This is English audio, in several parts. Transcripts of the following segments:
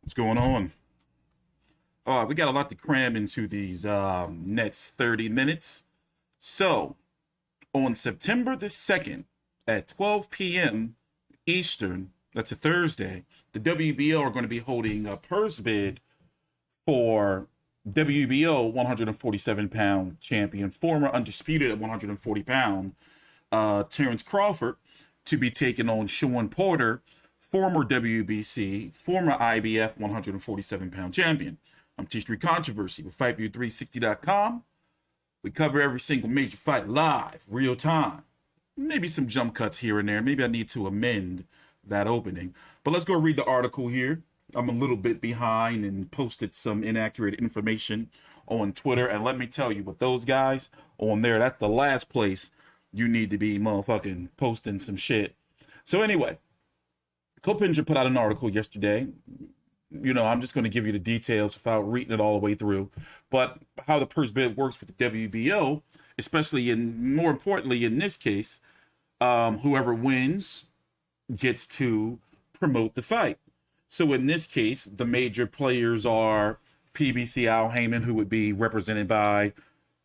What's going on? We got a lot to cram into these next 30 minutes. So, on September the 2nd at 12 p.m. Eastern, that's a Thursday, the WBO are going to be holding a purse bid for WBO 147-pound champion, former undisputed at 140-pound, Terrence Crawford, to be taking on Shawn Porter, former WBC, former IBF 147-pound champion. I'm T-Street Controversy with FightView360.com. We cover every single major fight live, real time. Maybe some jump cuts here and there. Maybe I need to amend that opening. But let's go read the article here. I'm a little bit behind and posted some inaccurate information on Twitter. And let me tell you, with those guys on there, that's the last place you need to be motherfucking posting some shit. So anyway, Copinger put out an article yesterday. You know, I'm just going to give you the details without reading it all the way through. But how the purse bid works with the WBO, especially more importantly in this case, whoever wins gets to promote the fight. So in this case, the major players are PBC Al Heyman, who would be represented by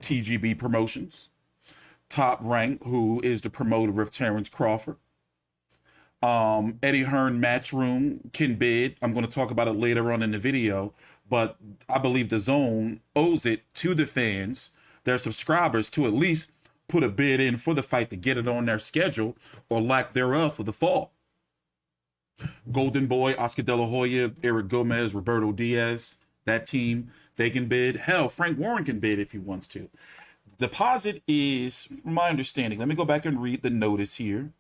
TGB Promotions. Top Rank, who is the promoter of Terrence Crawford. Eddie Hearn Matchroom can bid. I'm going to talk about it later on in the video, but I believe the Zone owes it to the fans, their subscribers, to at least put a bid in for the fight to get it on their schedule or lack thereof for the fall. Golden Boy, Oscar De La Hoya, Eric Gomez, Roberto Diaz, that team, they can bid. Hell, Frank Warren can bid if he wants to. Deposit is, from my understanding, let me go back and read the notice here.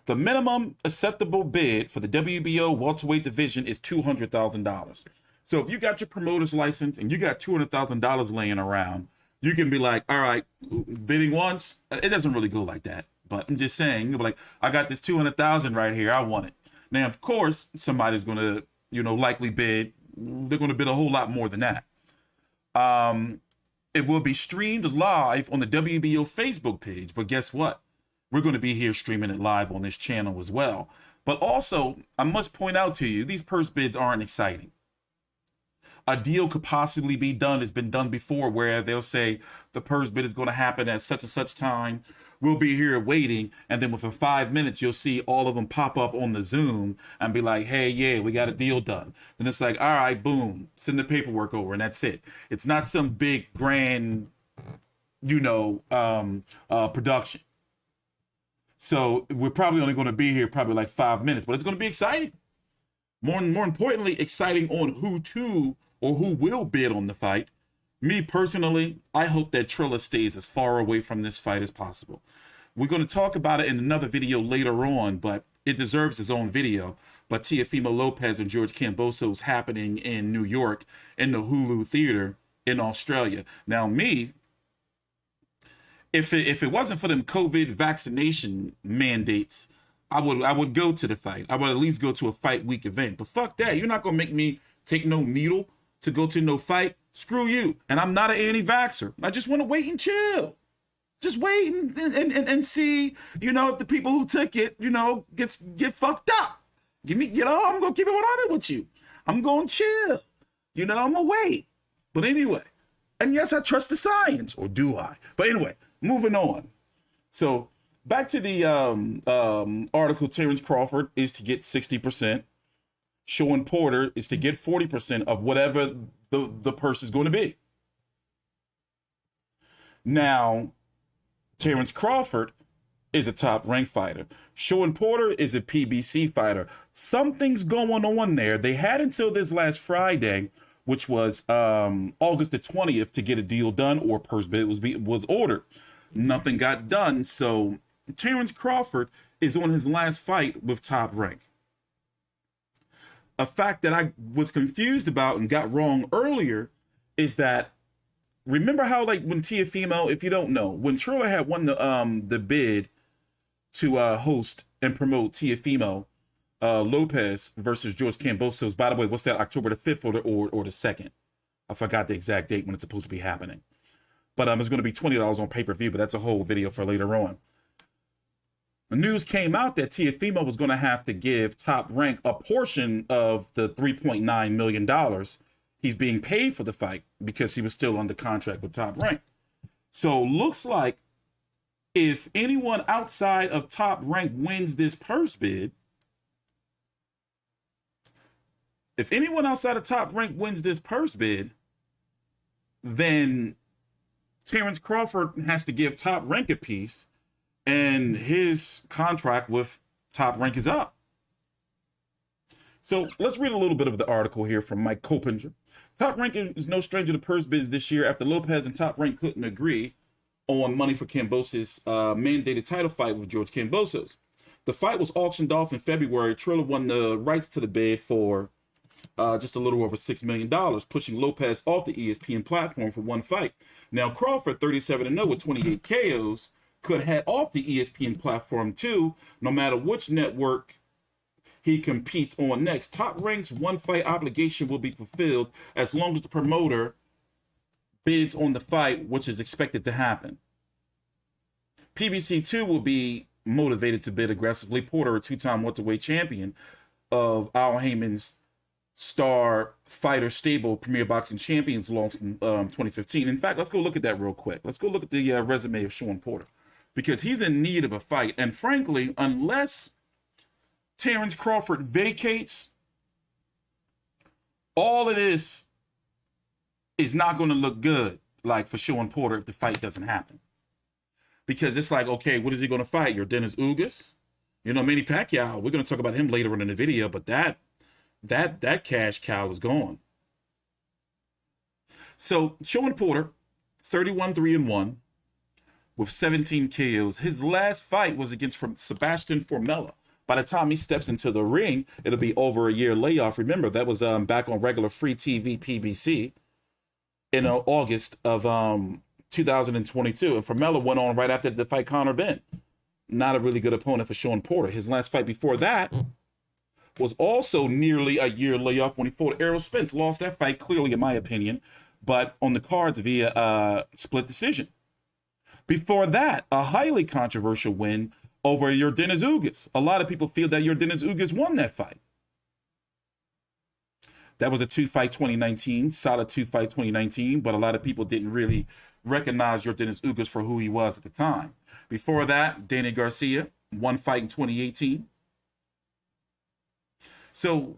The minimum acceptable bid for the WBO welterweight division is $200,000. So if you got your promoter's license and you got $200,000 laying around, you can be like, all right, bidding once. It doesn't really go like that, but I'm just saying, you'll be like, I got this $200,000 right here. I want it. Now, of course, somebody's going to, likely bid. They're going to bid a whole lot more than that. It will be streamed live on the WBO Facebook page, but guess what? We're going to be here streaming it live on this channel as well. But also, I must point out to you, these purse bids aren't exciting. A deal could possibly be done, has been done before, where they'll say the purse bid is going to happen at such and such time. We'll be here waiting. And then within 5 minutes, you'll see all of them pop up on the Zoom and be like, hey, yeah, we got a deal done. Then it's like, all right, boom, send the paperwork over and that's it. It's not some big grand, production. So we're probably only going to be here probably like 5 minutes, but it's going to be exciting. More importantly, exciting on who to or who will bid on the fight. Me personally, I hope that Trilla stays as far away from this fight as possible. We're going to talk about it in another video later on, but it deserves its own video. But Teofimo Lopez and George Kambosos happening in New York in the Hulu Theater in Australia. Now me, if it wasn't for them COVID vaccination mandates, I would go to the fight. I would at least go to a fight week event. But fuck that. You're not going to make me take no needle to go to no fight. Screw you. And I'm not an anti-vaxxer. I just want to wait and chill. Just wait and see, if the people who took it, get fucked up. I'm going to keep it 100 with you. I'm going to chill. I'm going to wait. But anyway, and yes, I trust the science. Or do I? But anyway, moving on. So back to the article, Terrence Crawford is to get 60%. Shawn Porter is to get 40% of whatever the purse is going to be. Now, Terrence Crawford is a top-ranked fighter. Shawn Porter is a PBC fighter. Something's going on there. They had until this last Friday, which was August the 20th, to get a deal done, or purse bid was ordered. Nothing got done, so Terrence Crawford is on his last fight with Top Rank. A fact that I was confused about and got wrong earlier is that, remember how, like, when Teofimo, if you don't know, when Triller had won the bid to host and promote Teofimo Lopez versus George Kambosos, by the way, what's that, October the 5th or the 2nd? I forgot the exact date when it's supposed to be happening. But it's going to be $20 on pay-per-view, but that's a whole video for later on. news came out that Teofimo was going to have to give Top Rank a portion of the $3.9 million he's being paid for the fight because he was still under contract with Top Rank. So looks like if anyone outside of Top Rank wins this purse bid, then Terrence Crawford has to give Top Rank a piece, and his contract with Top Rank is up. So let's read a little bit of the article here from Mike Copinger. Top Rank is no stranger to purse bids this year after Lopez and Top Rank couldn't agree on money for Kambosos' mandated title fight with George Kambosos. The fight was auctioned off in February. Triller won the rights to the bid for just a little over $6 million, pushing Lopez off the ESPN platform for one fight. Now, Crawford, 37-0 with 28 KOs, could head off the ESPN platform too, no matter which network he competes on next. Top Rank's one fight obligation will be fulfilled as long as the promoter bids on the fight, which is expected to happen. PBC too will be motivated to bid aggressively. Porter, a two-time welterweight champion of Al Heyman's Star Fighter stable, Premier Boxing Champions, lost in 2015. In fact, let's go look at that real quick. Let's go look at the resume of Shawn Porter, because he's in need of a fight. And frankly, unless Terrence Crawford vacates, all of this is not going to look good, like for Shawn Porter, if the fight doesn't happen. Because it's like, okay, what is he going to fight? Yordenis Ugas? Manny Pacquiao, we're going to talk about him later on in the video, but that cash cow is gone. So Shawn Porter, 31-3-1 with 17 KOs. His last fight was against Sebastian Formella. By the time he steps into the ring, it'll be over a year layoff. Remember, that was back on regular free TV PBC in August of 2022. And Formella went on right after the fight Conor Ben. Not a really good opponent for Shawn Porter. His last fight before that was also nearly a year layoff when he fought Errol Spence. Lost that fight clearly, in my opinion, but on the cards via split decision. Before that, a highly controversial win over Yordenis Ugas. A lot of people feel that Yordenis Ugas won that fight. That was a two-fight 2019, solid two-fight 2019, but a lot of people didn't really recognize Yordenis Ugas for who he was at the time. Before that, Danny Garcia, one fight in 2018. So,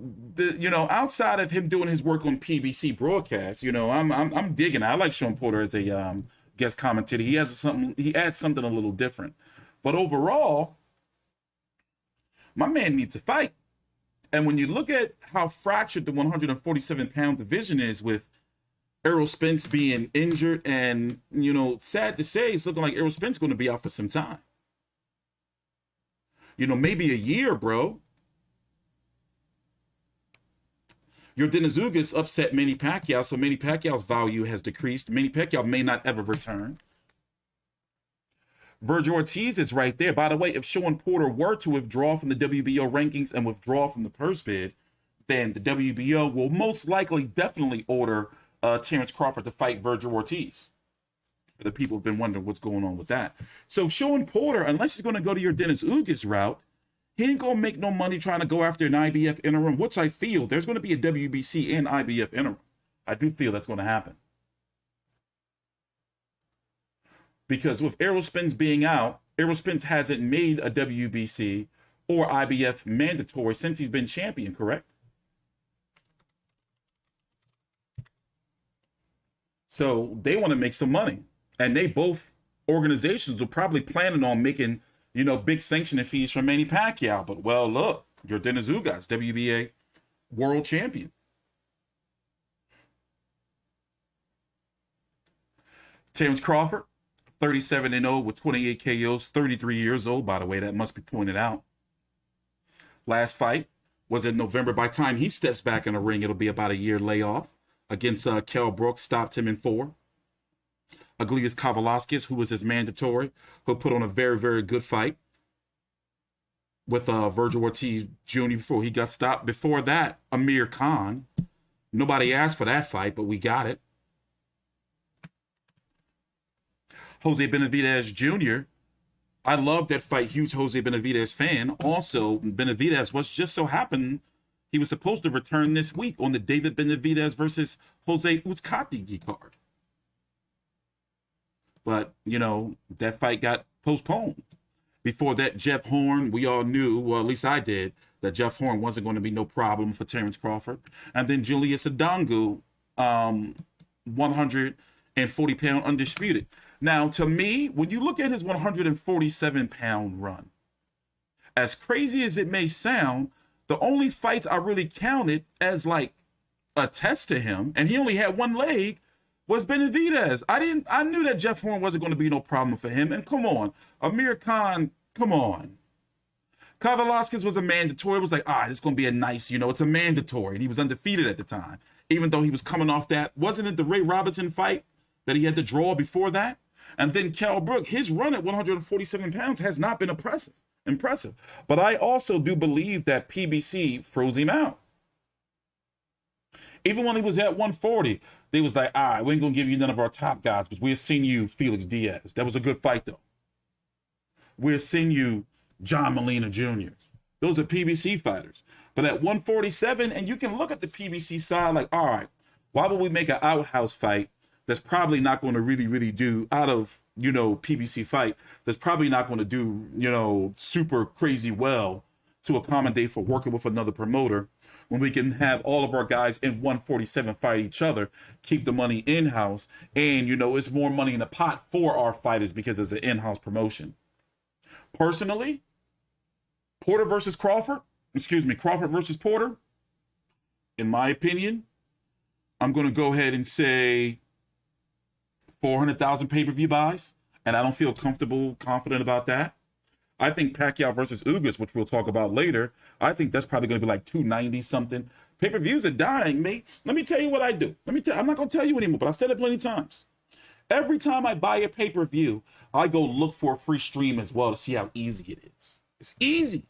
outside of him doing his work on PBC broadcast, I'm digging. I like Shawn Porter as a guest commentator. He adds something a little different. But overall, my man needs a fight. And when you look at how fractured the 147-pound division is, with Errol Spence being injured, and sad to say, it's looking like Errol Spence is going to be out for some time. Maybe a year, bro. Yordenis Ugas upset Manny Pacquiao, so Manny Pacquiao's value has decreased. Manny Pacquiao may not ever return. Virgil Ortiz is right there. By the way, if Shawn Porter were to withdraw from the WBO rankings and withdraw from the purse bid, then the WBO will most likely definitely order Terrence Crawford to fight Virgil Ortiz. For the people who've been wondering what's going on with that. So Shawn Porter, unless he's going to go to Yordenis Ugas route, he ain't going to make no money trying to go after an IBF interim, which I feel there's going to be a WBC and IBF interim. I do feel that's going to happen. Because with Errol Spence being out, Errol Spence hasn't made a WBC or IBF mandatory since he's been champion, correct? So they want to make some money. And they both organizations are probably planning on making, big sanctioning fees from Manny Pacquiao. But, well, look, Yordenis Ugas, WBA world champion. Terrence Crawford, 37-0 with 28 KOs, 33 years old, by the way, that must be pointed out. Last fight was in November. By the time he steps back in the ring, it'll be about a year layoff against Kell Brooks, stopped him in 4. Aglias Kavalauskas, who was his mandatory, who put on a very, very good fight with Virgil Ortiz Jr. before he got stopped. Before that, Amir Khan. Nobody asked for that fight, but we got it. Jose Benavidez Jr., I love that fight. Huge Jose Benavidez fan. Also, Benavidez was just so happened he was supposed to return this week on the David Benavidez versus Jose Uzcategui card. But, you know, that fight got postponed. Before that, Jeff Horn, we all knew, well, at least I did, that Jeff Horn wasn't going to be no problem for Terrence Crawford. And then Julius Adongu, 140-pound undisputed. Now, to me, when you look at his 147-pound run, as crazy as it may sound, the only fights I really counted as like a test to him, and he only had one leg, was Benavidez. I knew that Jeff Horn wasn't going to be no problem for him. And come on, Amir Khan, come on. Kyle Velasquez was a mandatory. It was like, all right, it's going to be a nice, you know, it's a mandatory. And he was undefeated at the time, even though he was coming off that. Wasn't it the Ray Robinson fight that he had to draw before that? And then Kell Brook, his run at 147 pounds has not been impressive. But I also do believe that PBC froze him out. Even when he was at 140, they was like, all right, we ain't going to give you none of our top guys, but we'll send you Felix Diaz. That was a good fight, though. We'll send you John Molina Jr. Those are PBC fighters. But at 147, and you can look at the PBC side like, all right, why would we make an outhouse fight that's probably not going to really do out of, you know, PBC fight that's probably not going to do, you know, super crazy well to accommodate for working with another promoter when we can have all of our guys in 147 fight each other, keep the money in-house, and, you know, it's more money in the pot for our fighters because it's an in-house promotion. Personally, Crawford versus Porter, in my opinion, I'm going to go ahead and say 400,000 pay-per-view buys, and I don't feel confident about that. I think Pacquiao versus Ugas, which we'll talk about later, I think that's probably going to be like 290 something. Pay-per-views are dying, mates. Let me tell you what I do. I'm not going to tell you anymore, but I've said it plenty of times. Every time I buy a pay-per-view, I go look for a free stream as well to see how easy it is. It's easy.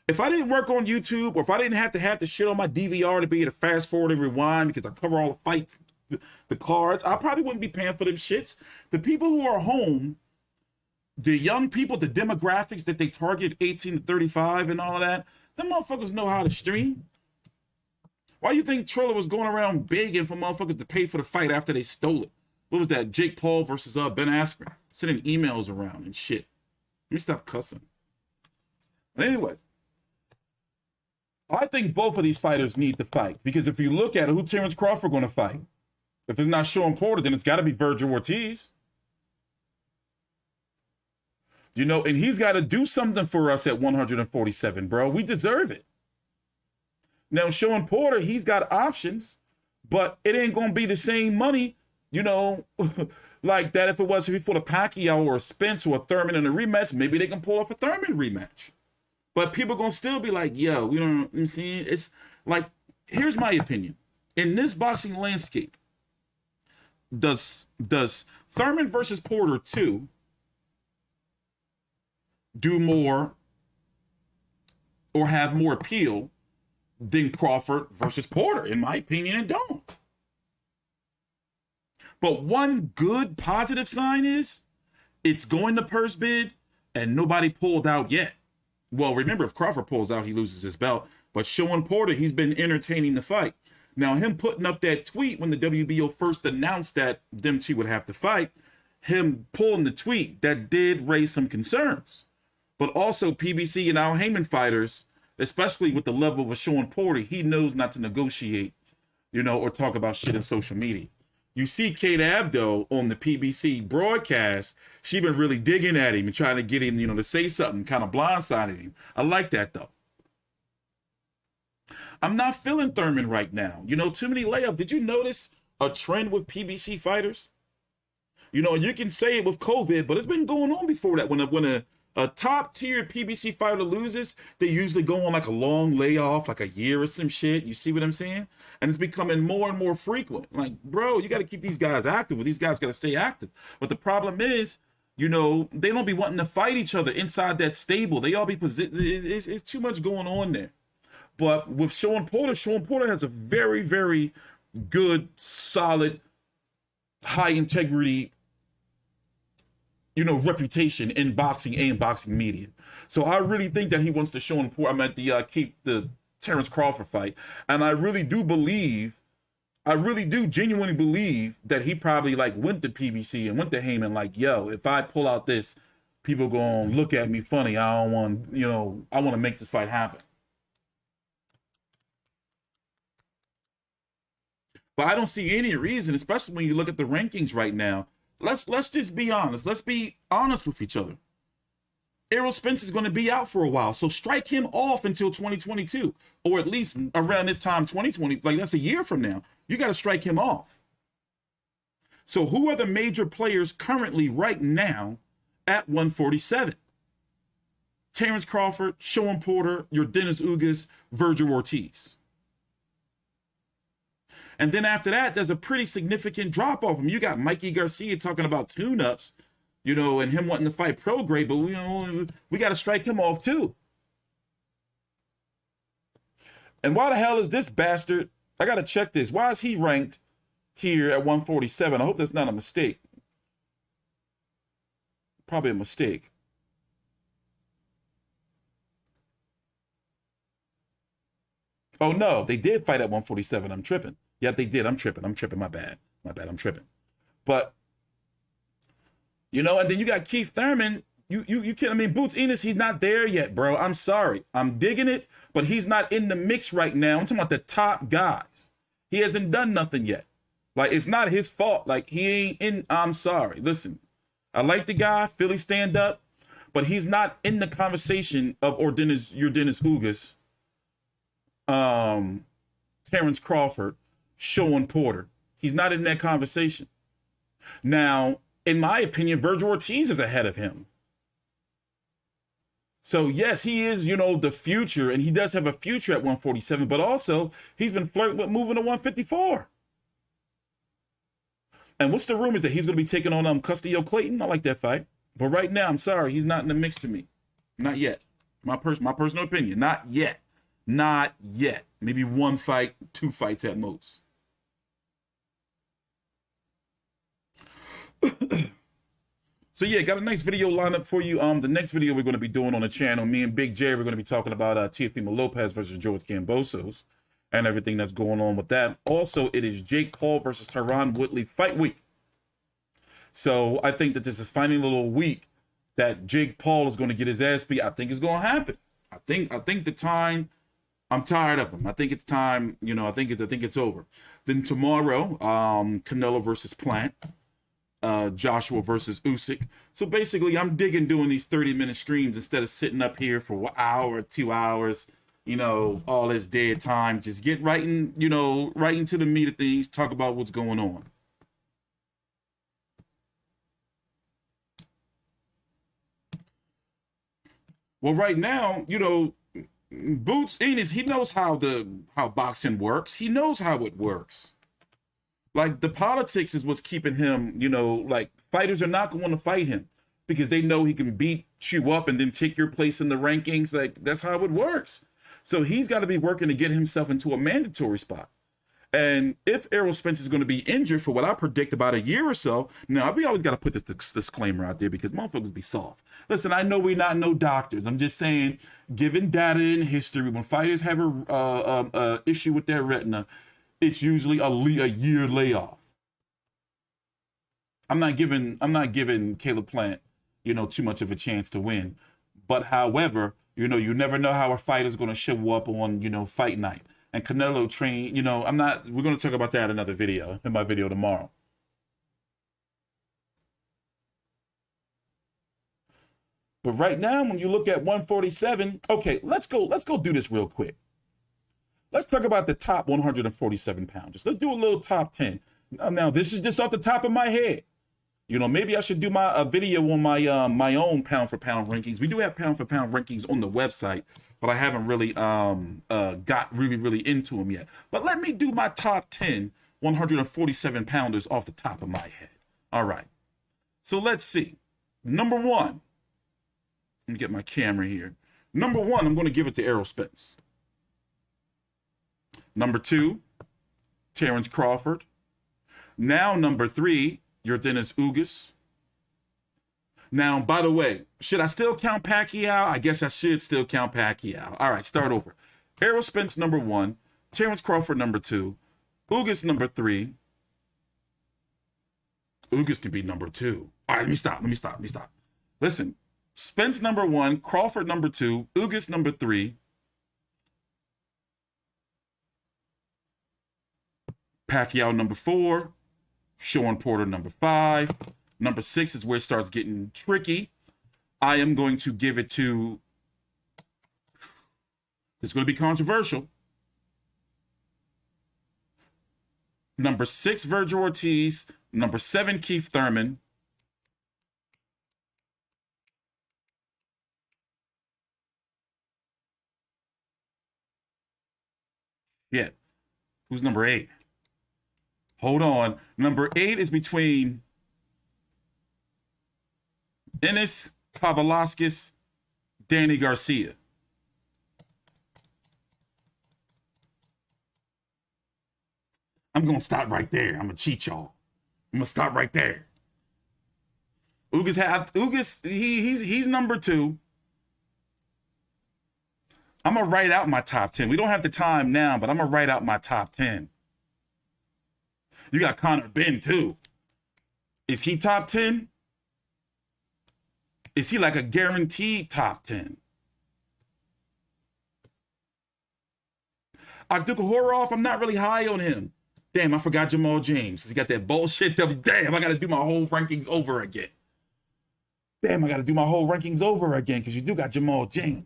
If I didn't work on YouTube, or if I didn't have to have the shit on my DVR to be able to fast forward and rewind because I cover all the fights, the cards, I probably wouldn't be paying for them shits. The people who are home, the young people, the demographics that they target, 18 to 35 and all of that, them motherfuckers know how to stream. Why you think Triller was going around begging for motherfuckers to pay for the fight after they stole it? What was that? Jake Paul versus Ben Askren, sending emails around and shit. Let me stop cussing. But anyway, I think both of these fighters need to fight, because if you look at it, who Terrence Crawford going to fight? If it's not Sean Porter, then it's got to be Virgil Ortiz. You know, and he's got to do something for us at 147, bro. We deserve it. Now, Sean Porter, he's got options, but it ain't going to be the same money, you know, like that if it was for the Pacquiao or a Spence or a Thurman in a rematch. Maybe they can pull off a Thurman rematch. But people are going to still be like, yo, we don't, you know what I'm saying? It's like, here's my opinion. In this boxing landscape, does Thurman versus Porter 2 do more or have more appeal than Crawford versus Porter? In my opinion, it don't. But one good positive sign is it's going to purse bid and nobody pulled out yet. Well, remember, if Crawford pulls out, he loses his belt. But Sean Porter, he's been entertaining the fight. Now, him putting up that tweet when the WBO first announced that them two would have to fight, him pulling the tweet, that did raise some concerns. But also PBC and Al Heyman fighters, especially with the level of a Sean Porter, he knows not to negotiate, you know, or talk about shit in social media. You see Kate Abdo on the PBC broadcast, she been really digging at him and trying to get him, you know, to say something, kind of blindsided him. I like that, though. I'm not feeling Thurman right now. You know, too many layoffs. Did you notice a trend with PBC fighters? You know, you can say it with COVID, but it's been going on before that. When a top tier PBC fighter loses, they usually go on like a long layoff, like a year or some shit. You see what I'm saying? And it's becoming more and more frequent. Like, bro, you got to keep these guys active. Well, these guys got to stay active. But the problem is, you know, they don't be wanting to fight each other inside that stable. They all be it's too much going on there. But with Sean Porter has a very, very good, solid, high integrity, reputation in boxing and boxing media. So I really think that he wants to show support. I'm at the Terrence Crawford fight, and I really do genuinely believe that he probably went to PBC and went to Heyman yo, if I pull out this, people gonna look at me funny. I don't want, I want to make this fight happen. But I don't see any reason, especially when you look at the rankings right now. Let's just be honest. Let's be honest with each other. Errol Spence is going to be out for a while, so strike him off until 2022, or at least around this time, 2020. That's a year from now. You got to strike him off. So who are the major players currently right now at 147? Terrence Crawford, Sean Porter, Yordenis Ugas, Virgil Ortiz. And then after that, there's a pretty significant drop off. You got Mikey Garcia talking about tune-ups, and him wanting to fight pro grade, but we got to strike him off too. And why the hell is this bastard? I got to check this. Why is he ranked here at 147? I hope that's not a mistake. Probably a mistake. Oh no, they did fight at 147. I'm tripping. Yeah, they did. I'm tripping. My bad. I'm tripping. But, and then you got Keith Thurman. You can't, Boots Ennis, he's not there yet, bro. I'm sorry. I'm digging it, but he's not in the mix right now. I'm talking about the top guys. He hasn't done nothing yet. It's not his fault. He ain't in. I'm sorry. Listen, I like the guy, Philly stand up, but he's not in the conversation of Yordenis Ugas, Terrence Crawford, Sean Porter. He's not in that conversation. Now, in my opinion, Virgil Ortiz is ahead of him. So yes, he is, the future, and he does have a future at 147, but also he's been flirting with moving to 154. And what's the rumors that he's going to be taking on Castillo Clayton? I like that fight. But right now, I'm sorry, he's not in the mix to me. Not yet. My personal opinion, not yet. Not yet. Maybe one fight, two fights at most. So yeah, got a nice video lined up for you. The next video we're going to be doing on the channel, me and Big J, we're going to be talking about Teofimo Lopez versus George Kambosos and everything that's going on with that. Also, it is Jake Paul versus Tyron Woodley fight week. So I think that this is finally a little week that Jake Paul is going to get his ass beat. I think it's going to happen. I think the time. I'm tired of him. I think it's time. I think it's over. Then tomorrow, Canelo versus Plant. Joshua versus Usyk. So basically, I'm digging doing these 30-minute streams instead of sitting up here for an hour, 2 hours, all this dead time. Just get right into the meat of things, talk about what's going on. Well, right now, Boots Ennis, he knows how boxing works. He knows how it works. The politics is what's keeping him, fighters are not going to want to fight him because they know he can beat you up and then take your place in the rankings. That's how it works. So he's got to be working to get himself into a mandatory spot. And if Errol Spence is going to be injured for what I predict about a year or so, now we always got to put this disclaimer out there because motherfuckers be soft. Listen, I know we're not no doctors. I'm just saying, given data in history, when fighters have a issue with their retina, it's usually a year layoff. I'm not giving Caleb Plant, too much of a chance to win. But however, you never know how a fighter's going to show up on, fight night. And Canelo train, we're going to talk about that in another video, in my video tomorrow. But right now, when you look at 147, okay, let's go do this real quick. Let's talk about the top 147 pounders. Let's do a little top 10. Now, this is just off the top of my head. Maybe I should do a video on my own pound for pound rankings. We do have pound for pound rankings on the website, but I haven't really got really into them yet. But let me do my top 10 147 pounders off the top of my head. All right. So let's see. Number one. Let me get my camera here. Number one, I'm going to give it to Errol Spence. Number two, Terrence Crawford. Now number three, Yordenis Ugas. Now, by the way, should I still count Pacquiao? I guess I should still count Pacquiao. All right, start over. Errol Spence, number 1. Terrence Crawford, number 2. Ugas, number 3. Ugas could be number 2. All right, let me stop. Listen, Spence, number 1. Crawford, number 2. Ugas, number 3. Pacquiao, number 4. Sean Porter, number 5. Number 6 is where it starts getting tricky. I am going to give it to, it's going to be controversial. Number 6, Virgil Ortiz. Number 7, Keith Thurman. Yeah. Who's number 8? Hold on. Number 8 is between Enes Kavalauskas, Danny Garcia. I'm going to stop right there. I'm going to cheat y'all. I'm going to stop right there. Ugas, he's number 2. I'm going to write out my top 10. We don't have the time now, but I'm going to write out my top 10. You got Conor Benn, too. Is he top 10? Is he like a guaranteed top 10? Abdukahorov, I'm not really high on him. Damn, I forgot Jamal James. He got that bullshit. Damn, I got to do my whole rankings over again. Because you do got Jamal James.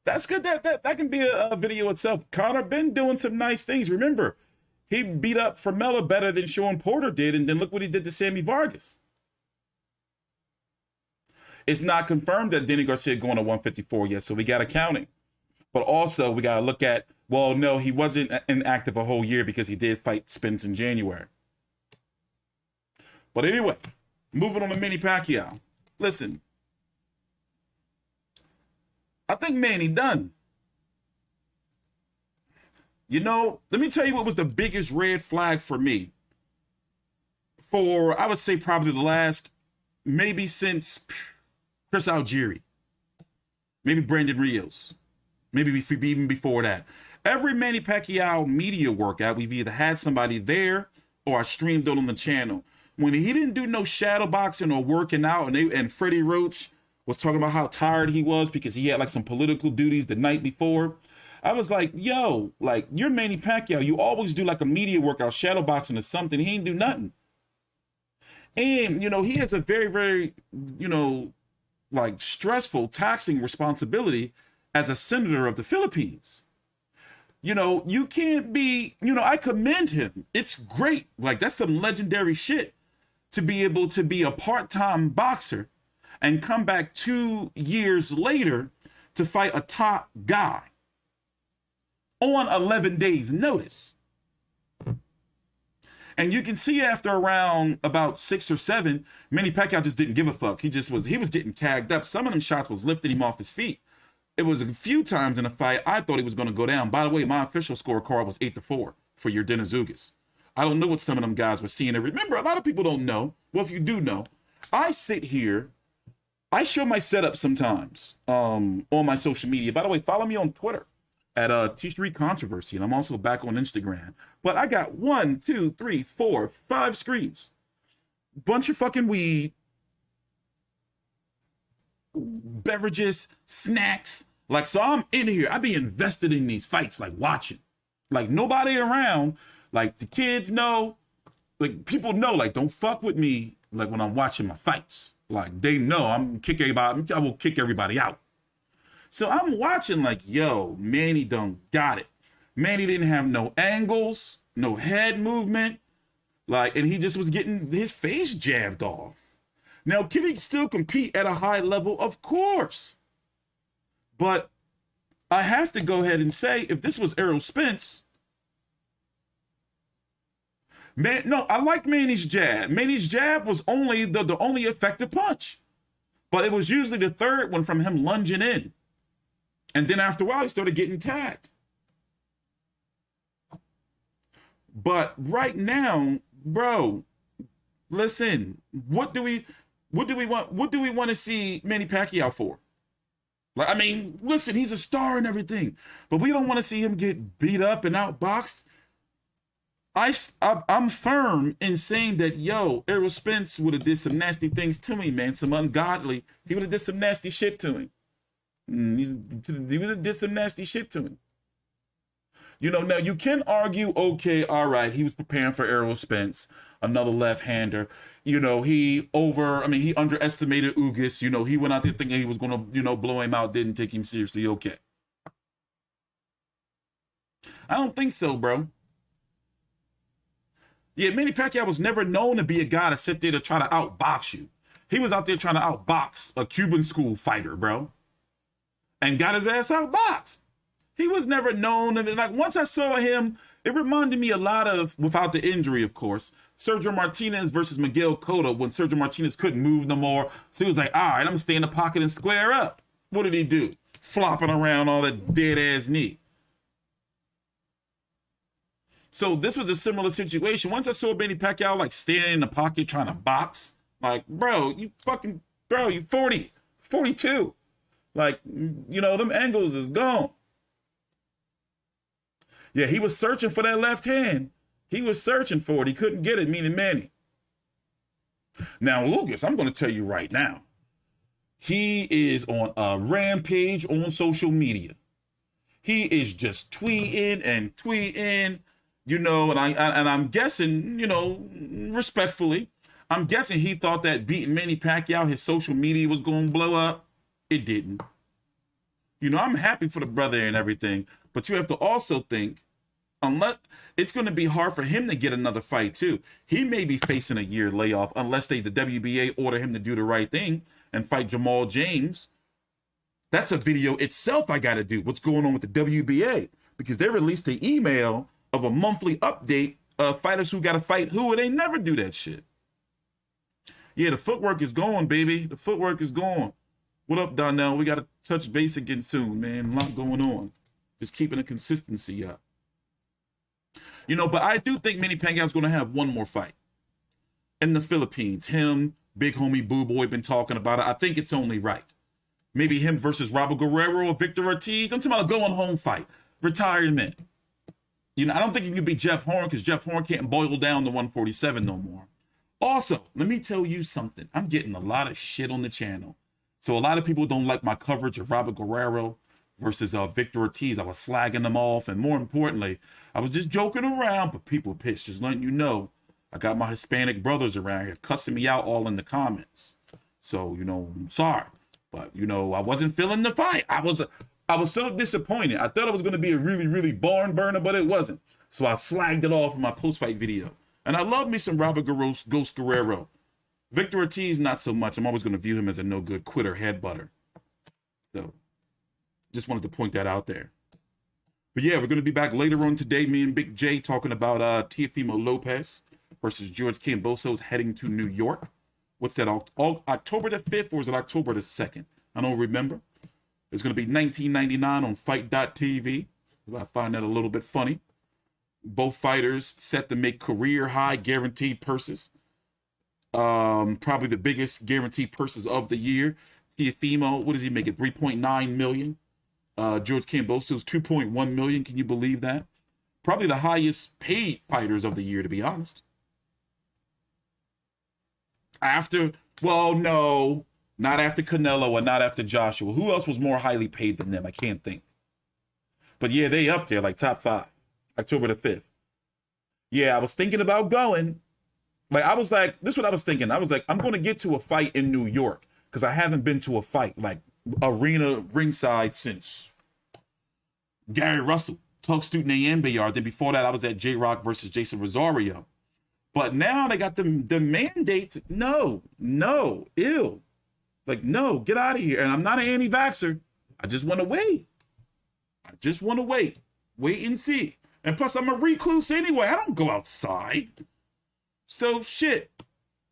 That's good. That can be a video itself. Conor Benn doing some nice things. Remember, he beat up Formella better than Sean Porter did, and then look what he did to Sammy Vargas. It's not confirmed that Danny Garcia going to 154 yet, so we got to count it. But also, we got to look at, well, no, he wasn't inactive a whole year because he did fight Spence in January. But anyway, moving on to Manny Pacquiao. Listen, I think Manny done. You know, let me tell you what was the biggest red flag for me. For, I would say, probably the last, maybe since Chris Algieri, maybe Brandon Rios, maybe even before that. Every Manny Pacquiao media workout, we've either had somebody there or I streamed it on the channel. When he didn't do no shadow boxing or working out, and Freddie Roach was talking about how tired he was because he had like some political duties the night before, I was like, yo, like, you're Manny Pacquiao. You always do like a media workout, shadow boxing or something. He ain't do nothing. And, you know, he has a very, very, you know, like stressful, taxing responsibility as a senator of the Philippines. You know, you can't be, you know, I commend him. It's great. Like, that's some legendary shit to be able to be a part-time boxer and come back 2 years later to fight a top guy on 11 days notice. And you can see after around about 6 or 7, Manny Pacquiao just didn't give a fuck. He was getting tagged up. Some of them shots was lifting him off his feet. It was a few times in the fight I thought he was going to go down. By the way, my official scorecard was 8-4 for Yordenis Ugas. I don't know what some of them guys were seeing. And remember, a lot of people don't know. Well, if you do know, I sit here, I show my setup sometimes on my social media. By the way, follow me on Twitter at T Street Controversy, and I'm also back on Instagram. But I got 1, 2, 3, 4, 5 screens. Bunch of fucking weed, beverages, snacks. Like, so I'm in here. I be invested in these fights, like watching. Like, nobody around. Like, the kids know. Like, people know, like, don't fuck with me, like, when I'm watching my fights. Like, they know I will kick everybody out. So I'm watching like, yo, Manny done got it. Manny didn't have no angles, no head movement. Like, and he just was getting his face jabbed off. Now, can he still compete at a high level? Of course. But I have to go ahead and say, if this was Errol Spence, man, no, I liked Manny's jab. Manny's jab was only the only effective punch. But it was usually the third one from him lunging in. And then after a while, he started getting tagged. But right now, bro, Listen, what do we want to see Manny Pacquiao for? Like, I mean, listen, he's a star and everything, but we don't want to see him get beat up and outboxed. I'm firm in saying that, yo, Errol Spence would have did some nasty things to me, man. Some ungodly. He would have did some nasty shit to him. He would have did some nasty shit to him. You know, now you can argue, okay, all right, he was preparing for Errol Spence, another left-hander. You know, he underestimated Ugas. You know, he went out there thinking he was going to, you know, blow him out, didn't take him seriously. Okay. I don't think so, bro. Yeah, Manny Pacquiao was never known to be a guy to sit there to try to outbox you. He was out there trying to outbox a Cuban school fighter, bro. And got his ass outboxed. He was never known. And like, once I saw him, it reminded me a lot of, without the injury, of course, Sergio Martinez versus Miguel Cotto, when Sergio Martinez couldn't move no more. So he was like, all right, I'm going to stay in the pocket and square up. What did he do? Flopping around all that dead-ass knee. So this was a similar situation. Once I saw Manny Pacquiao like standing in the pocket trying to box, like, bro, you 40, 42. Like, you know, them angles is gone. Yeah, he was searching for that left hand. He was searching for it. He couldn't get it, meaning Manny. Now, Ugas, I'm going to tell you right now, he is on a rampage on social media. He is just tweeting and tweeting. You know, and I'm guessing, you know, respectfully, I'm guessing he thought that beating Manny Pacquiao, his social media was going to blow up. It didn't. You know, I'm happy for the brother and everything, but you have to also think, unless it's going to be hard for him to get another fight too. He may be facing a year layoff unless the WBA order him to do the right thing and fight Jamal James. That's a video itself I got to do. What's going on with the WBA? Because they released the email of a monthly update of fighters who got to fight who, and they never do that shit. Yeah, the footwork is gone, baby. The footwork is gone. What up, Donnell? We got to touch base again soon, man. A lot going on. Just keeping the consistency up. You know, but I do think Manny Pacquiao's going to have one more fight in the Philippines. Him, big homie Boo Boy been talking about it. I think it's only right. Maybe him versus Robert Guerrero or Victor Ortiz. I'm talking about a going home fight. Retirement. You know, I don't think you can beat Jeff Horn because Jeff Horn can't boil down to 147 no more. Also, let me tell you something. I'm getting a lot of shit on the channel. So a lot of people don't like my coverage of Robert Guerrero versus Victor Ortiz. I was slagging them off. And more importantly, I was just joking around, but people pissed. Just letting you know, I got my Hispanic brothers around here cussing me out all in the comments. So, you know, I'm sorry. But, you know, I wasn't feeling the fight. I was so disappointed. I thought it was going to be a really, really barn burner, but it wasn't. So I slagged it off in my post-fight video. And I love me some Robert Ghost Guerrero. Victor Ortiz, not so much. I'm always going to view him as a no-good quitter, headbutter. So just wanted to point that out there. But yeah, we're going to be back later on today. Me and Big J talking about Teofimo Lopez versus George Kambosos heading to New York. What's that, October the 5th or is it October the 2nd? I don't remember. It's going to be $19.99 on fight.tv. I find that a little bit funny. Both fighters set to make career high guaranteed purses. Probably the biggest guaranteed purses of the year. Teofimo, what does he make it? 3.9 million. George Kambosos, 2.1 million. Can you believe that? Probably the highest paid fighters of the year, to be honest. No, not after Canelo and not after Joshua. Who else was more highly paid than them? I can't think. But yeah, they up there, like top 5. October the 5th. Yeah, I was thinking about going. Like, I was like, this is what I was thinking. I was like, I'm going to get to a fight in New York because I haven't been to a fight, like, arena ringside since Gary Russell, Tug Student AMBR. Then before that, I was at J-Rock versus Jason Rosario. But now they got the mandates. No, ill. Like, no, get out of here. And I'm not an anti-vaxxer. I just want to wait. Wait and see. And plus, I'm a recluse anyway. I don't go outside. So, shit.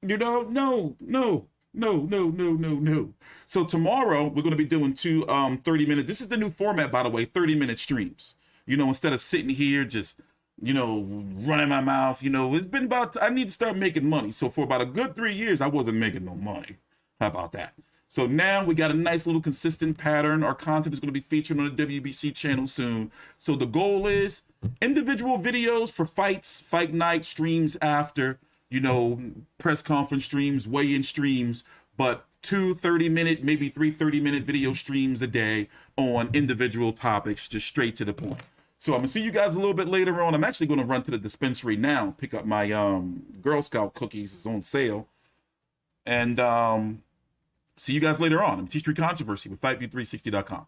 You know, no. So tomorrow, we're going to be doing two 30-minute. This is the new format, by the way, 30-minute streams. You know, instead of sitting here just running my mouth. It's been I need to start making money. So for about a good 3 years, I wasn't making no money. How about that? So now we got a nice little consistent pattern. Our content is going to be featured on the WBC channel soon. So the goal is individual videos for fights, fight night streams after, press conference streams, weigh-in streams, but 2 30-minute, maybe 3 30-minute video streams a day on individual topics, just straight to the point. So I'm gonna see you guys a little bit later on. I'm actually gonna run to the dispensary now, pick up my Girl Scout cookies. It's on sale. And see you guys later on. I'm T Street Controversy with FightView360.com.